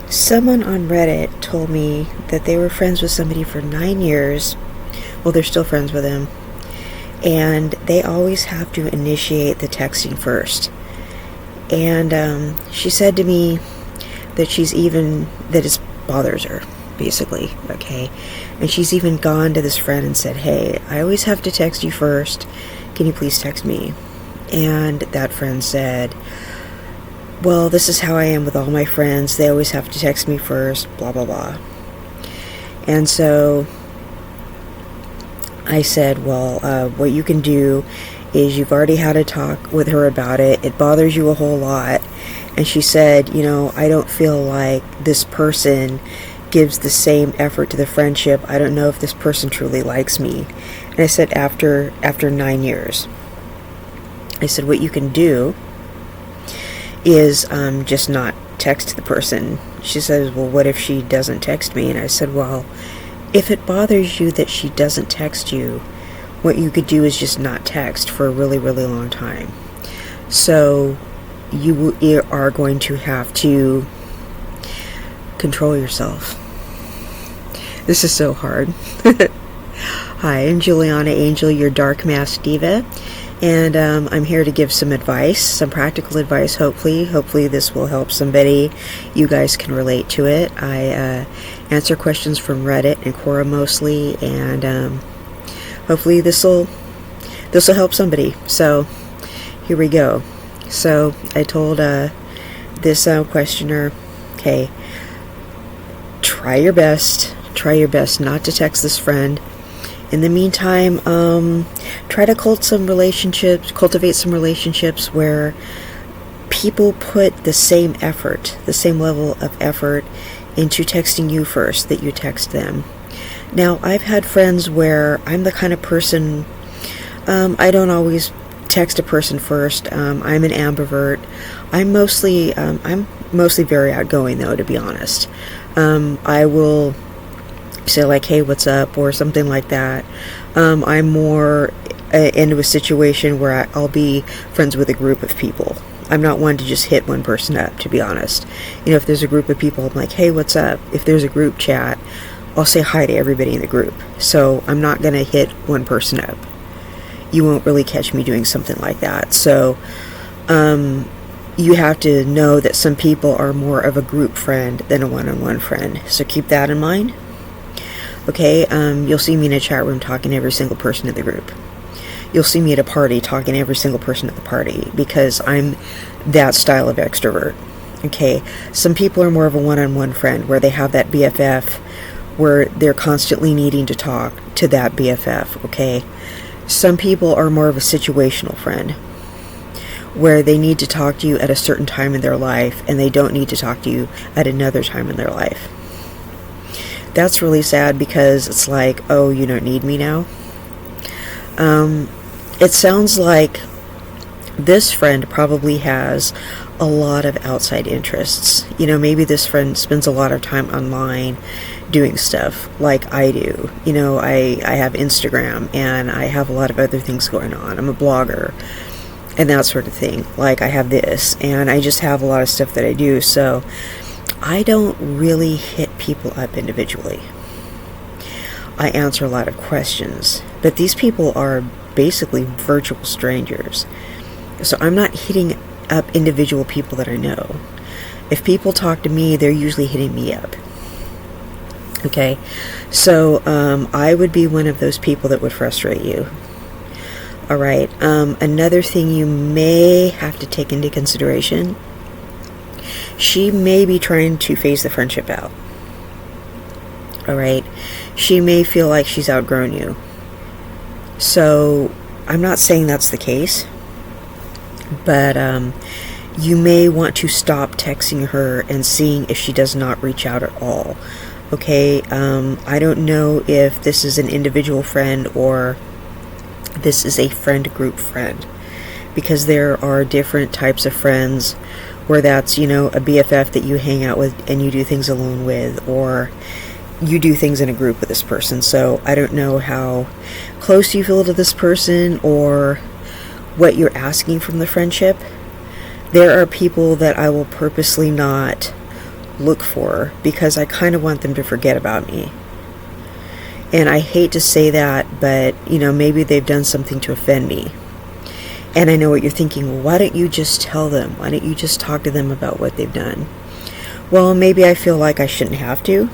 Someone on Reddit told me that they were friends with somebody for 9 years. Well, they're still friends with him. And they always have to initiate the texting first. And she said to me that it bothers her, basically, okay? And she's even gone to this friend and said, hey, I always have to text you first. Can you please text me? And that friend said, well, this is how I am with all my friends. They always have to text me first, blah, blah, blah. And so I said, well, what you can do is you've already had a talk with her about it. It bothers you a whole lot. And she said, I don't feel like this person gives the same effort to the friendship. I don't know if this person truly likes me. And I said, after 9 years. I said, what you can do is just not text the person. She says, well, what if she doesn't text me? And I said, well, if it bothers you that she doesn't text you, what you could do is just not text for a really, really long time. So you are going to have to control yourself. This is so hard. Hi, I'm Juliana Angel, your Dark Mask Diva. And I'm here to give some advice, some practical advice, hopefully this will help somebody. You guys can relate to it. I answer questions from Reddit and Quora mostly, and hopefully this will help somebody. So here we go. So I told this questioner, okay, try your best not to text this friend. In the meantime, try to cultivate some relationships where people put the same level of effort into texting you first that you text them. Now, I've had friends where I'm the kind of person, I don't always text a person first. I'm an ambivert. I'm mostly very outgoing, though, to be honest. I will say like, hey, what's up, or something like that. I'm more into a situation where I'll be friends with a group of people. I'm not one to just hit one person up, to be honest. If there's a group of people, I'm like, hey, what's up? If there's a group chat, I'll say hi to everybody in the group. So I'm not going to hit one person up. You won't really catch me doing something like that. So you have to know that some people are more of a group friend than a one-on-one friend. So keep that in mind. Okay, you'll see me in a chat room talking to every single person in the group. You'll see me at a party talking to every single person at the party because I'm that style of extrovert. Okay, some people are more of a one-on-one friend where they have that BFF where they're constantly needing to talk to that BFF, okay? Some people are more of a situational friend where they need to talk to you at a certain time in their life and they don't need to talk to you at another time in their life. That's really sad because it's like, oh, you don't need me now. It sounds like this friend probably has a lot of outside interests. Maybe this friend spends a lot of time online doing stuff like I do. I have Instagram and I have a lot of other things going on. I'm a blogger and that sort of thing. Like I have this and I just have a lot of stuff that I do. So I don't really hit people up individually. I answer a lot of questions, but these people are basically virtual strangers. So I'm not hitting up individual people that I know. If people talk to me, they're usually hitting me up. Okay, so I would be one of those people that would frustrate you. All right, another thing you may have to take into consideration, she may be trying to phase the friendship out. All right, she may feel like she's outgrown you. So I'm not saying that's the case, but you may want to stop texting her and seeing if she does not reach out at all. Okay, I don't know if this is an individual friend or this is a friend group friend, because there are different types of friends where that's, a BFF that you hang out with and you do things alone with, or you do things in a group with this person. So I don't know how close you feel to this person or what you're asking from the friendship. There are people that I will purposely not look for, because I kind of want them to forget about me. And I hate to say that, but, maybe they've done something to offend me. And I know what you're thinking. Well, why don't you just tell them? Why don't you just talk to them about what they've done? Well, maybe I feel like I shouldn't have to.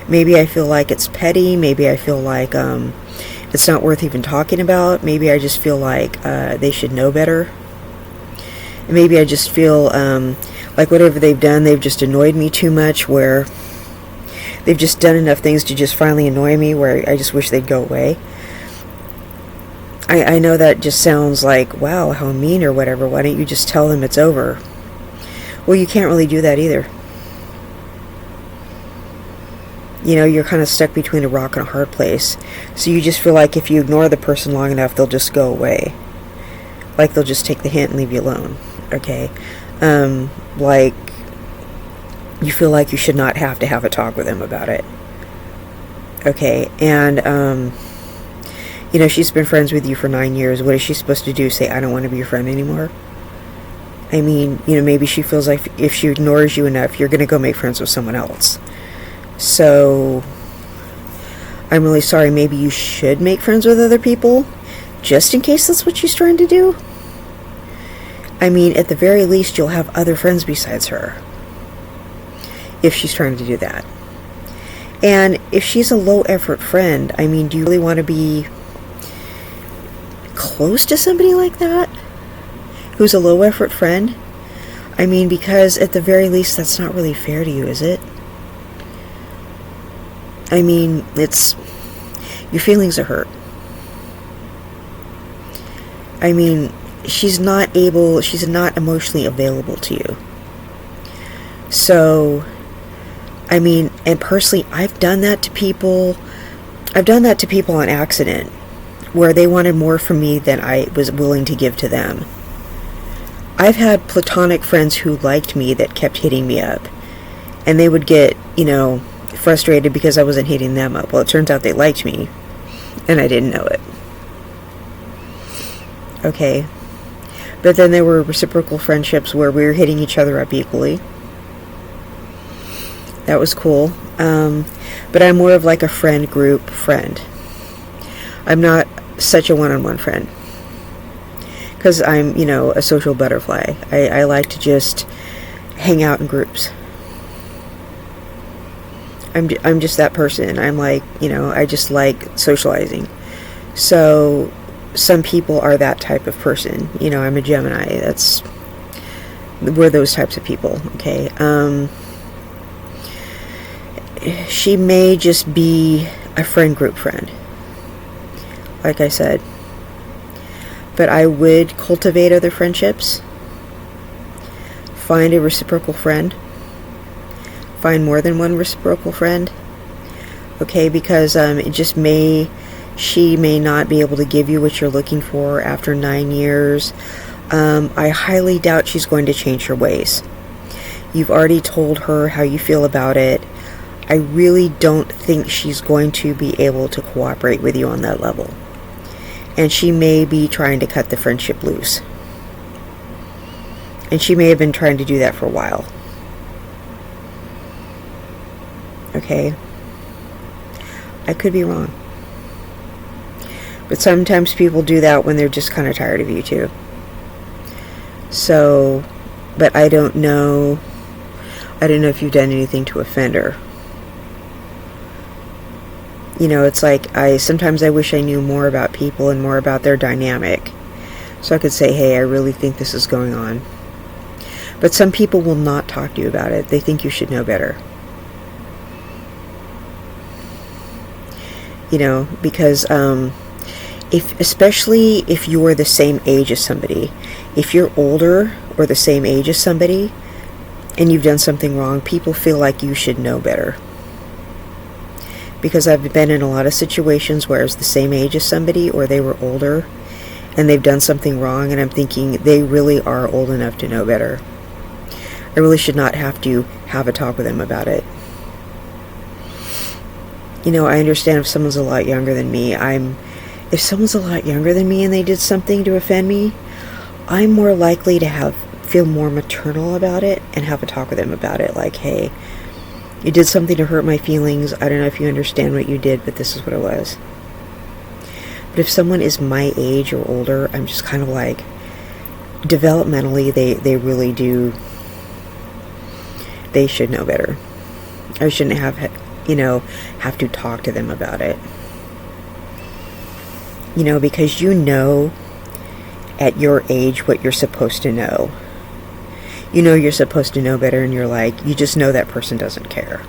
Maybe I feel like it's petty. Maybe I feel like it's not worth even talking about. Maybe I just feel like they should know better. And maybe I just feel like whatever they've done, they've just annoyed me too much, where they've just done enough things to just finally annoy me, where I just wish they'd go away. I know that just sounds like, wow, how mean or whatever. Why don't you just tell them it's over? Well, you can't really do that either. You're kind of stuck between a rock and a hard place. So you just feel like if you ignore the person long enough, they'll just go away. Like they'll just take the hint and leave you alone. Okay? Like you feel like you should not have to have a talk with them about it. Okay? And, she's been friends with you for 9 years. What is she supposed to do? Say, I don't want to be your friend anymore? I mean, maybe she feels like if she ignores you enough, you're going to go make friends with someone else. So, I'm really sorry. Maybe you should make friends with other people, just in case that's what she's trying to do. I mean, at the very least, you'll have other friends besides her, if she's trying to do that. And if she's a low-effort friend, I mean, do you really want to be close to somebody like that, who's a low-effort friend? I mean, because at the very least, that's not really fair to you, is it? I mean, your feelings are hurt. I mean, she's not emotionally available to you. So, I mean, and personally, I've done that to people on accident, where they wanted more from me than I was willing to give to them. I've had platonic friends who liked me that kept hitting me up, and they would get, frustrated because I wasn't hitting them up. Well, it turns out they liked me, and I didn't know it. Okay. But then there were reciprocal friendships where we were hitting each other up equally. That was cool. But I'm more of like a friend group friend. I'm not such a one-on-one friend, because I'm, a social butterfly. I like to just hang out in groups. I'm just that person. I'm like, I just like socializing. So some people are that type of person. I'm a Gemini. We're those types of people. Okay. She may just be a friend group friend, like I said. But I would cultivate other friendships. Find a reciprocal friend. Find more than one reciprocal friend. Okay, because she may not be able to give you what you're looking for after 9 years. I highly doubt she's going to change her ways. You've already told her how you feel about it. I really don't think she's going to be able to cooperate with you on that level. And she may be trying to cut the friendship loose. And she may have been trying to do that for a while. Okay? I could be wrong. But sometimes people do that when they're just kind of tired of you too. So, but I don't know if you've done anything to offend her. It's like sometimes I wish I knew more about people and more about their dynamic, so I could say, hey, I really think this is going on. But some people will not talk to you about it. They think you should know better. Because especially if you're the same age as somebody, if you're older or the same age as somebody and you've done something wrong, people feel like you should know better. Because I've been in a lot of situations where it's the same age as somebody or they were older and they've done something wrong, and I'm thinking they really are old enough to know better. I really should not have to have a talk with them about it. I understand if someone's a lot younger than me. If someone's a lot younger than me and they did something to offend me, I'm more likely to have feel more maternal about it and have a talk with him about it. Like, hey, you did something to hurt my feelings. I don't know if you understand what you did, but this is what it was. But if someone is my age or older, I'm just kind of like, developmentally, they really do, they should know better. I shouldn't have to talk to them about it. Because at your age what you're supposed to know. You're supposed to know better, and you're like, you just know that person doesn't care.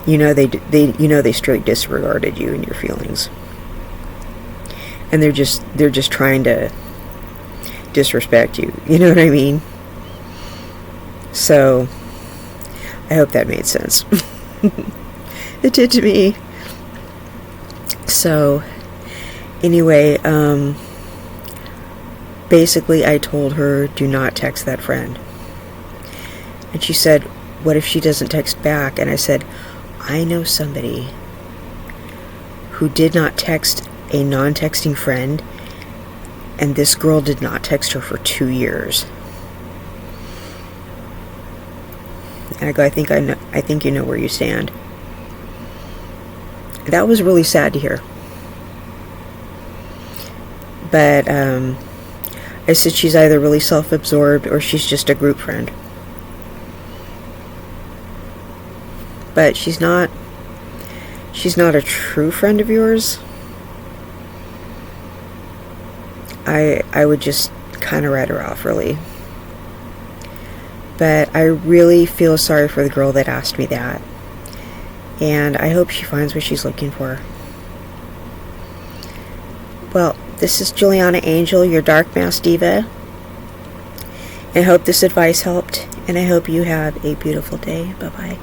They straight disregarded you and your feelings. And they're just trying to disrespect you. You know what I mean? So, I hope that made sense. It did to me. So, anyway, basically I told her, do not text that friend. And she said, what if she doesn't text back? And I said, I know somebody who did not text a non-texting friend, and this girl did not text her for 2 years. And I go, I think you know where you stand. That was really sad to hear. But I said she's either really self-absorbed or she's just a group friend. But she's not a true friend of yours. I would just kind of write her off, really. But I really feel sorry for the girl that asked me that. And I hope she finds what she's looking for. Well, this is Juliana Angel, your Dark Mask Diva. And I hope this advice helped. And I hope you have a beautiful day. Bye-bye.